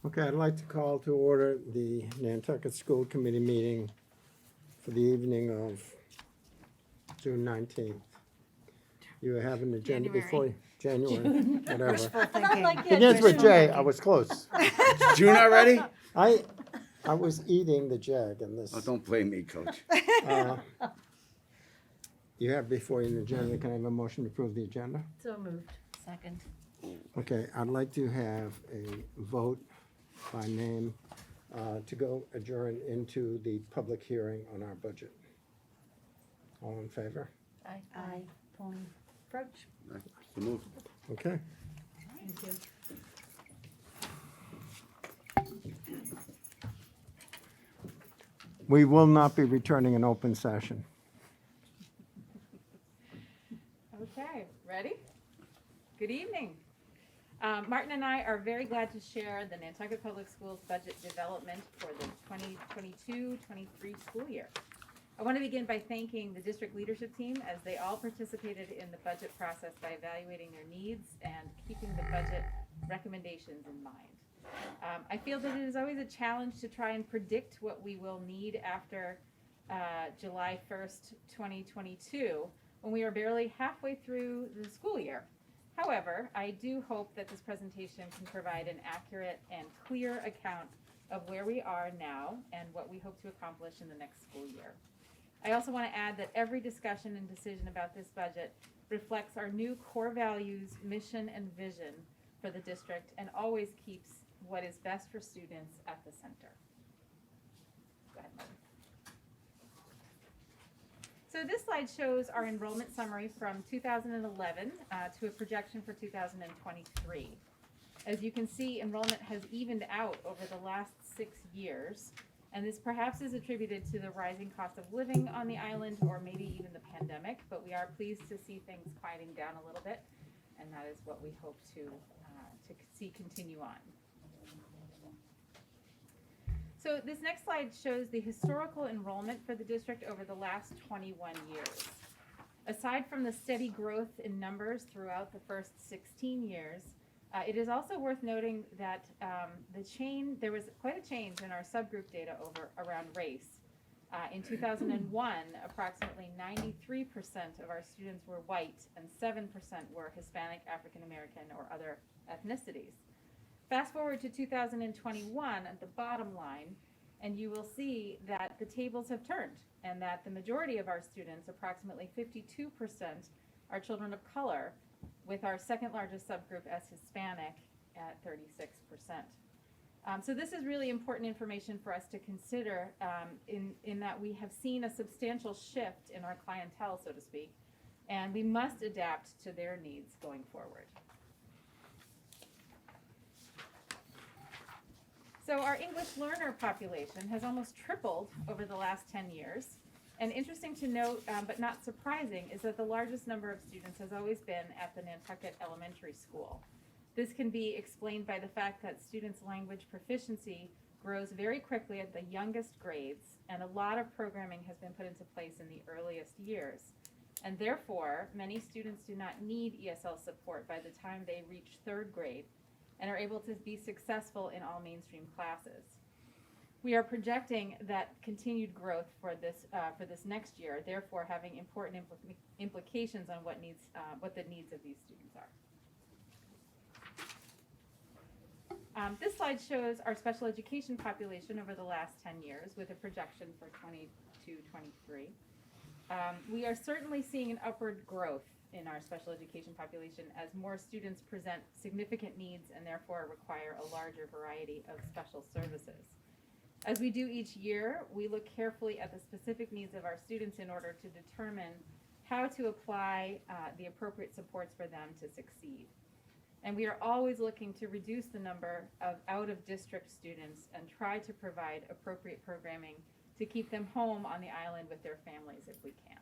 Okay, I'd like to call to order the Nantucket School Committee meeting for the evening of June 19th. You have an agenda before you? January, whatever. Wishful thinking. Begins with J, I was close. June already? I was eating the jag in this. Oh, don't blame me, Coach. You have before you an agenda, can I have a motion to approve the agenda? So moved. Second. Okay, I'd like to have a vote by name to go adjourn into the public hearing on our budget. All in favor? Aye. Pony. Approach. So move. Okay. Thank you. We will not be returning an open session. Okay, ready? Good evening. Martin and I are very glad to share the Nantucket Public Schools budget development for the 2022-23 school year. I want to begin by thanking the district leadership team as they all participated in the budget process by evaluating their needs and keeping the budget recommendations in mind. I feel that it is always a challenge to try and predict what we will need after July 1st, 2022, when we are barely halfway through the school year. However, I do hope that this presentation can provide an accurate and clear account of where we are now and what we hope to accomplish in the next school year. I also want to add that every discussion and decision about this budget reflects our new core values, mission, and vision for the district and always keeps what is best for students at the center. Go ahead, Martin. So this slide shows our enrollment summary from 2011 to a projection for 2023. As you can see, enrollment has evened out over the last 6 years, and this perhaps is attributed to the rising cost of living on the island or maybe even the pandemic, but we are pleased to see things quieting down a little bit, and that is what we hope to see continue on. So this next slide shows the historical enrollment for the district over the last 21 years. Aside from the steady growth in numbers throughout the first 16 years, it is also worth noting that there was quite a change in our subgroup data around race. In 2001, approximately 93% of our students were white and 7% were Hispanic, African American, or other ethnicities. Fast forward to 2021 at the bottom line, and you will see that the tables have turned and that the majority of our students, approximately 52%, are children of color, with our second largest subgroup as Hispanic at 36%. So this is really important information for us to consider in that we have seen a substantial shift in our clientele, so to speak, and we must adapt to their needs going forward. So our English learner population has almost tripled over the last 10 years. And interesting to note, but not surprising, is that the largest number of students has always been at the Nantucket Elementary School. This can be explained by the fact that students' language proficiency grows very quickly at the youngest grades, and a lot of programming has been put into place in the earliest years. And therefore, many students do not need ESL support by the time they reach 3rd grade, and are able to be successful in all mainstream classes. We are projecting that continued growth for this next year, therefore having important implications on what the needs of these students are. This slide shows our special education population over the last 10 years with a projection for 22-23. We are certainly seeing an upward growth in our special education population as more students present significant needs and therefore require a larger variety of special services. As we do each year, we look carefully at the specific needs of our students in order to determine how to apply the appropriate supports for them to succeed. And we are always looking to reduce the number of out-of-district students and try to provide appropriate programming to keep them home on the island with their families if we can.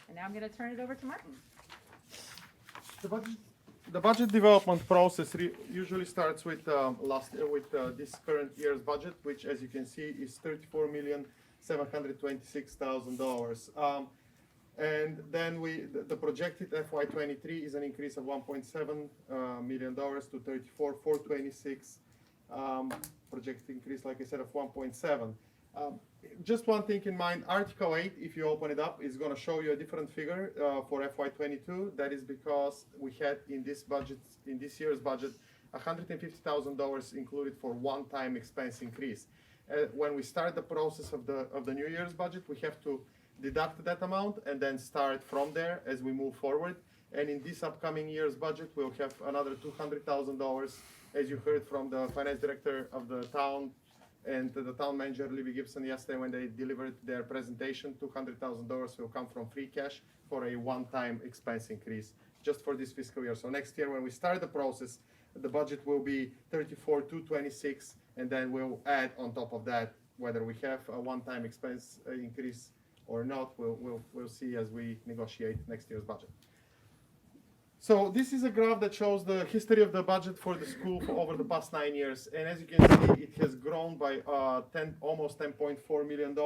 And now I'm going to turn it over to Martin. The budget development process usually starts with this current year's budget, which, as you can see, is $34,726,000. And then the projected FY23 is an increase of $1.7 million to 34,426. Projected increase, like I said, of 1.7. Just one thing in mind, Article 8, if you open it up, is going to show you a different figure for FY22. That is because we had in this year's budget, $150,000 included for one-time expense increase. When we start the process of the New Year's budget, we have to deduct that amount and then start from there as we move forward. And in this upcoming year's budget, we'll have another $200,000, as you heard from the finance director of the town and the town manager, Libby Gibson, yesterday when they delivered their presentation. $200,000 will come from free cash for a one-time expense increase just for this fiscal year. So next year, when we start the process, the budget will be 34,226, and then we'll add on top of that whether we have a one-time expense increase or not. We'll see as we negotiate next year's budget. So this is a graph that shows the history of the budget for the school for over the past 9 years, and as you can see, it has grown by almost $10.4 million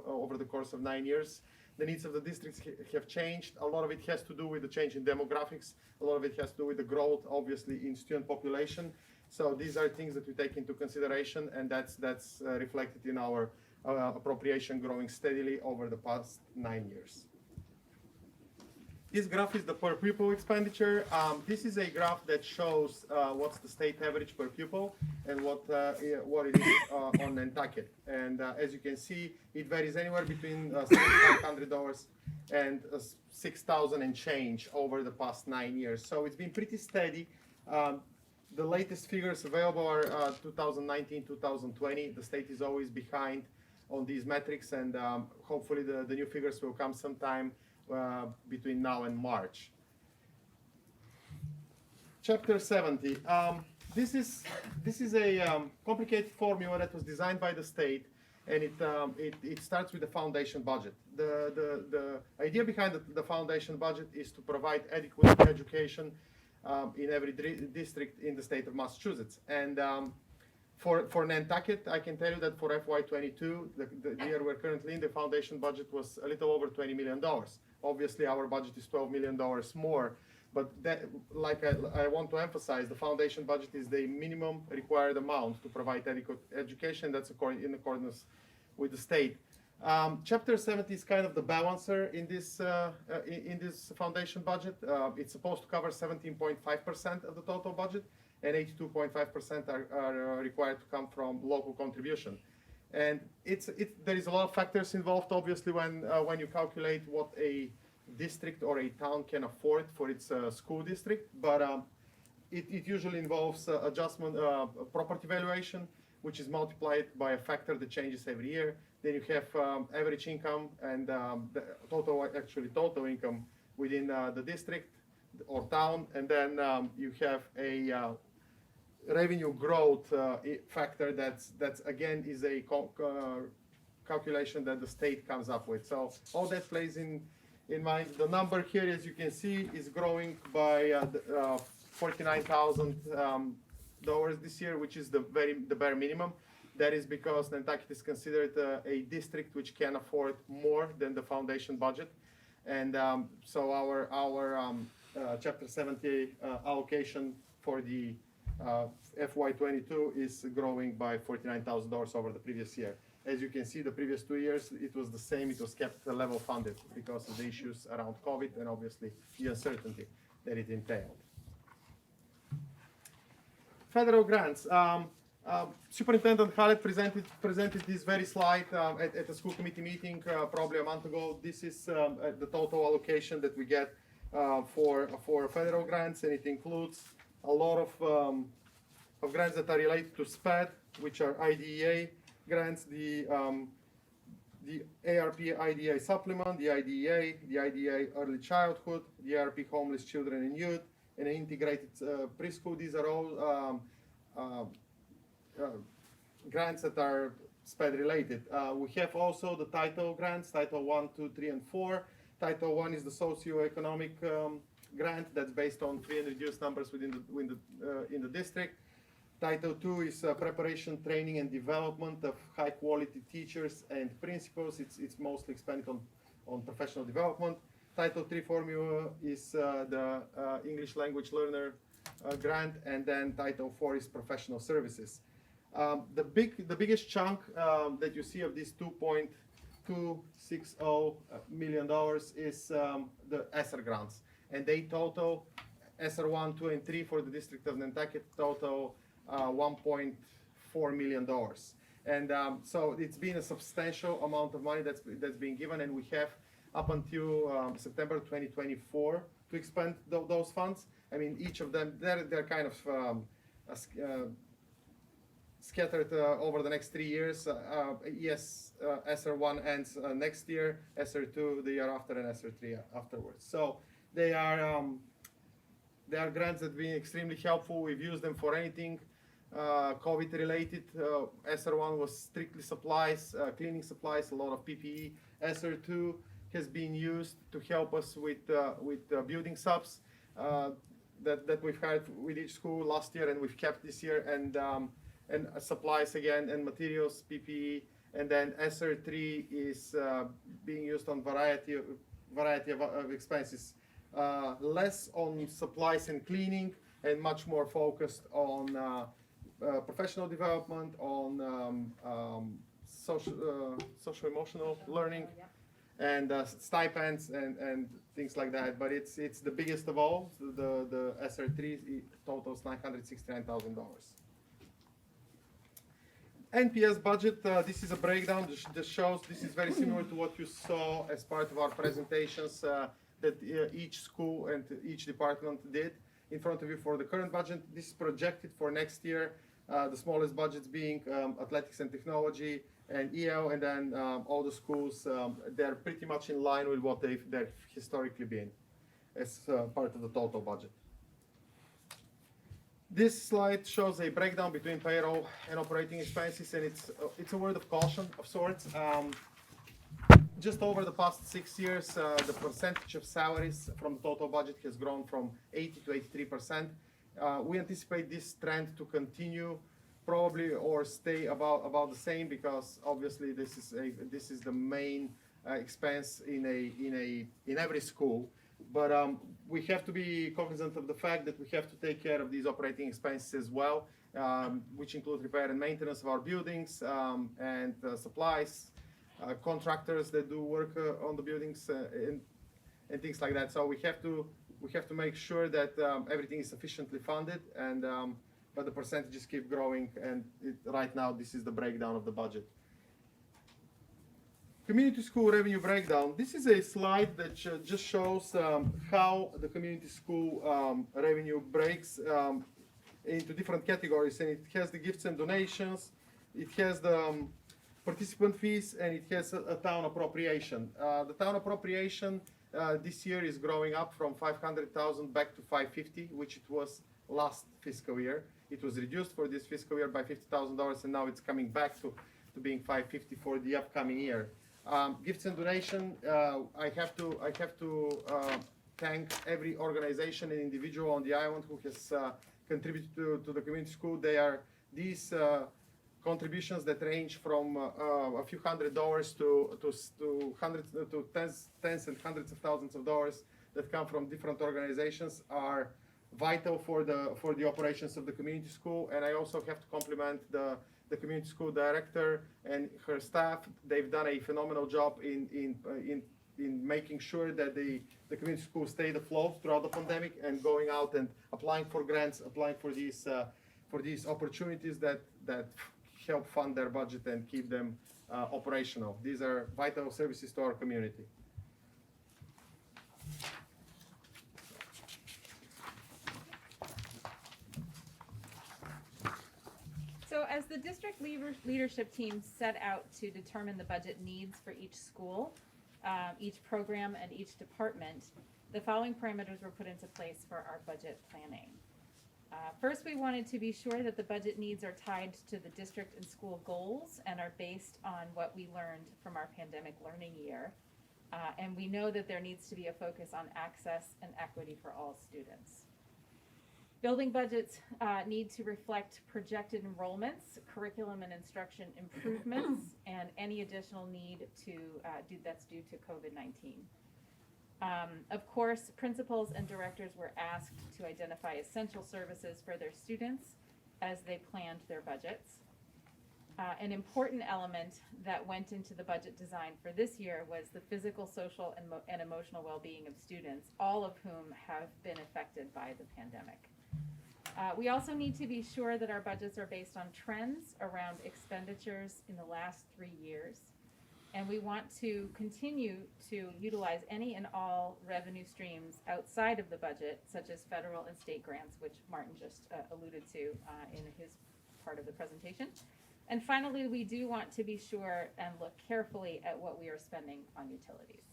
over the course of 9 years. The needs of the districts have changed. A lot of it has to do with the change in demographics. A lot of it has to do with the growth, obviously, in student population. So these are things that we take into consideration, and that's reflected in our appropriation growing steadily over the past 9 years. This graph is the per pupil expenditure. This is a graph that shows what's the state average per pupil and what it is on Nantucket. And as you can see, it varies anywhere between $7,500 and $6,000 and change over the past 9 years. So it's been pretty steady. The latest figures available are 2019, 2020. The state is always behind on these metrics, and hopefully the new figures will come sometime between now and March. Chapter 70. This is a complicated formula that was designed by the state, and it starts with the foundation budget. The idea behind the foundation budget is to provide adequate education in every district in the state of Massachusetts. And for Nantucket, I can tell you that for FY22, the year we're currently in, the foundation budget was a little over $20 million. Obviously, our budget is $12 million more, but that, like I want to emphasize, the foundation budget is the minimum required amount to provide adequate education. That's in accordance with the state. Chapter 70 is kind of the balancer in this foundation budget. It's supposed to cover 17.5% of the total budget, and 82.5% are required to come from local contribution. And there is a lot of factors involved, obviously, when you calculate what a district or a town can afford for its school district. But it usually involves adjustment, property valuation, which is multiplied by a factor that changes every year. Then you have average income and the total income within the district or town, and then you have a revenue growth factor that's again is a calculation that the state comes up with. So all that plays in mind. The number here, as you can see, is growing by $49,000 this year, which is the bare minimum. That is because Nantucket is considered a district which can afford more than the foundation budget, and so our Chapter 70 allocation for the FY22 is growing by $49,000 over the previous year. As you can see, the previous 2 years, it was the same. It was kept level funded because of the issues around COVID and obviously the uncertainty that it entailed. Federal grants. Superintendent Hallett presented this very slide at the school committee meeting probably a month ago. This is the total allocation that we get for federal grants, and it includes a lot of grants that are related to SPED, which are IDEA grants, the ARP IDEA supplement, the IDEA early childhood, the ARP homeless children and youth, and an integrated preschool. These are all grants that are SPED related. We have also the Title grants, Title 1, 2, 3, and 4. Title 1 is the socioeconomic grant that's based on free and reduced numbers in the district. Title 2 is preparation, training, and development of high-quality teachers and principals. It's mostly expanded on professional development. Title III formula is the English language learner grant, and then Title IV is professional services. The biggest chunk that you see of these $2.260 million is the ESSER grants, and they total ESSER 1, 2, and 3 for the District of Nantucket total $1.4 million. And so it's been a substantial amount of money that's been given, and we have up until September 2024 to expend those funds. I mean, each of them, they're kind of scattered over the next 3 years. Yes, ESSER 1 ends next year, ESSER 2 the year after, and ESSER 3 afterwards. So they are grants that have been extremely helpful. We've used them for anything COVID related. ESSER 1 was strictly supplies, cleaning supplies, a lot of PPE. ESSER 2 has been used to help us with building subs that we've had with each school last year and we've kept this year, and supplies again, and materials, PPE. And then ESSER 3 is being used on variety of expenses, less on supplies and cleaning, and much more focused on professional development, on social emotional learning, and stipends and things like that. But it's the biggest of all. The ESSER 3 totals $969,000. NPS budget, this is a breakdown. This shows, this is very similar to what you saw as part of our presentations that each school and each department did in front of you for the current budget. This is projected for next year. The smallest budgets being athletics and technology and EL, and then all the schools, they're pretty much in line with what they've historically been as part of the total budget. This slide shows a breakdown between payroll and operating expenses, and it's a word of caution of sorts. Just over the past 6 years, the percentage of salaries from the total budget has grown from 80 to 83%. We anticipate this trend to continue, probably, or stay about the same, because obviously this is the main expense in every school. But we have to be cognizant of the fact that we have to take care of these operating expenses as well, which include repair and maintenance of our buildings, and supplies, contractors that do work on the buildings, and things like that. So we have to make sure that everything is sufficiently funded, and but the percentages keep growing, and right now this is the breakdown of the budget. Community school revenue breakdown. This is a slide that just shows how the community school revenue breaks into different categories, and it has the gifts and donations, it has the participant fees, and it has a town appropriation. The town appropriation this year is growing up from $500,000 back to $550,000, which it was last fiscal year. It was reduced for this fiscal year by $50,000, and now it's coming back to being $550,000 for the upcoming year. Gifts and donation, I have to thank every organization and individual on the island who has contributed to the community school. They are these contributions that range from a few $100s to hundreds to tens and hundreds of thousands of dollars that come from different organizations are vital for the operations of the community school. And I also have to compliment the community school director and her staff. They've done a phenomenal job in making sure that the community school stayed afloat throughout the pandemic, and going out and applying for grants, applying for these opportunities that help fund their budget and keep them operational. These are vital services to our community. So as the district leadership team set out to determine the budget needs for each school, each program, and each department, the following parameters were put into place for our budget planning. First, we wanted to be sure that the budget needs are tied to the district and school goals and are based on what we learned from our pandemic learning year. And we know that there needs to be a focus on access and equity for all students. Building budgets need to reflect projected enrollments, curriculum and instruction improvements, and any additional need that's due to COVID-19. Of course, principals and directors were asked to identify essential services for their students as they planned their budgets. An important element that went into the budget design for this year was the physical, social, and emotional well-being of students, all of whom have been affected by the pandemic. We also need to be sure that our budgets are based on trends around expenditures in the last 3 years. And we want to continue to utilize any and all revenue streams outside of the budget, such as federal and state grants, which Martin just alluded to in his part of the presentation. And finally, we do want to be sure and look carefully at what we are spending on utilities.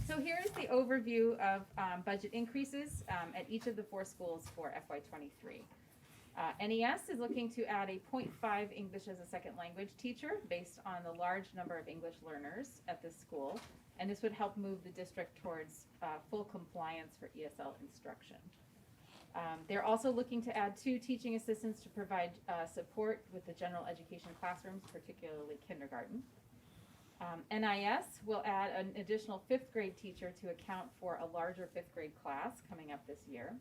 So here is the overview of budget increases at each of the 4 schools for FY23. NES is looking to add a 0.5 English as a second language teacher based on the large number of English learners at this school, and this would help move the district towards full compliance for ESL instruction. They're also looking to add 2 teaching assistants to provide support with the general education classrooms, particularly kindergarten. NIS will add an additional 5th grade teacher to account for a larger 5th grade class coming up this year.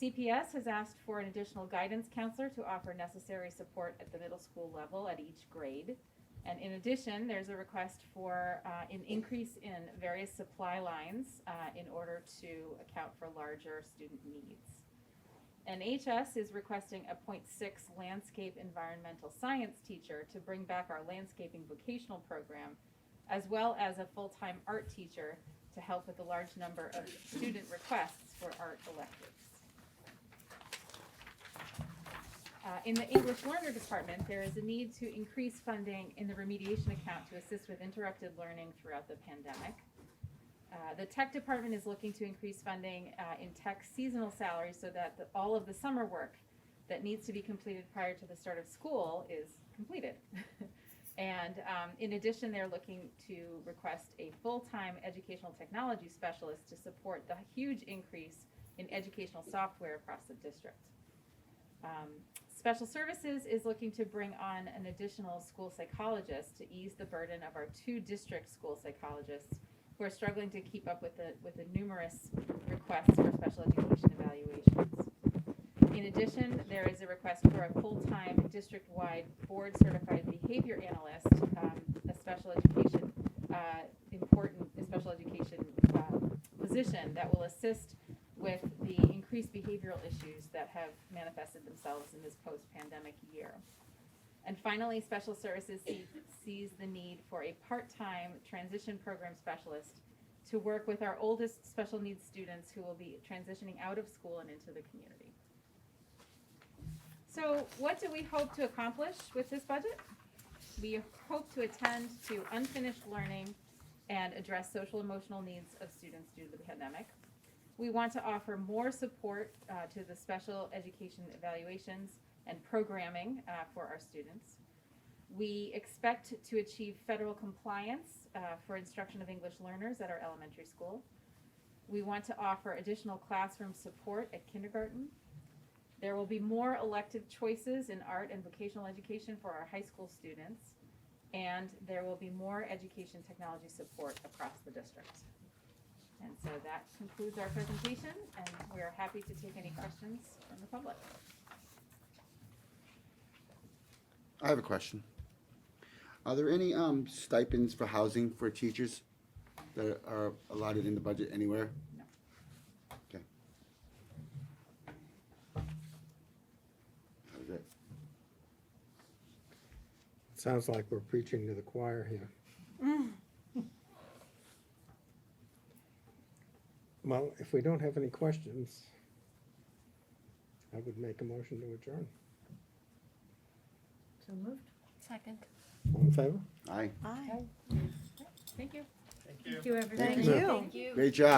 CPS has asked for an additional guidance counselor to offer necessary support at the middle school level at each grade. And in addition, there's a request for an increase in various supply lines in order to account for larger student needs. And HS is requesting a 0.6 landscape environmental science teacher to bring back our landscaping vocational program, as well as a full-time art teacher to help with the large number of student requests for art electives. In the English learner department, there is a need to increase funding in the remediation account to assist with interrupted learning throughout the pandemic. The tech department is looking to increase funding in tech seasonal salaries so that all of the summer work that needs to be completed prior to the start of school is completed. And in addition, they're looking to request a full-time educational technology specialist to support the huge increase in educational software across the district. Special Services is looking to bring on an additional school psychologist to ease the burden of our 2 district school psychologists who are struggling to keep up with the numerous requests for special education evaluations. In addition, there is a request for a full-time district-wide board-certified behavior analyst, a special education, important special education position that will assist with the increased behavioral issues that have manifested themselves in this post-pandemic year. And finally, Special Services sees the need for a part-time transition program specialist to work with our oldest special needs students who will be transitioning out of school and into the community. So what do we hope to accomplish with this budget? We hope to attend to unfinished learning and address social emotional needs of students due to the pandemic. We want to offer more support to the special education evaluations and programming for our students. We expect to achieve federal compliance for instruction of English learners at our elementary school. We want to offer additional classroom support at kindergarten. There will be more elective choices in art and vocational education for our high school students, and there will be more education technology support across the district. And so that concludes our presentation, and we are happy to take any questions from the public. I have a question. Are there any stipends for housing for teachers that are allotted in the budget anywhere? No. Okay. That was it. Sounds like we're preaching to the choir here. Well, if we don't have any questions, I would make a motion to adjourn. So moved. Second. All in favor? Aye. Aye. Thank you. Thank you. Thank you, everybody. Thank you. Thank you. Great job.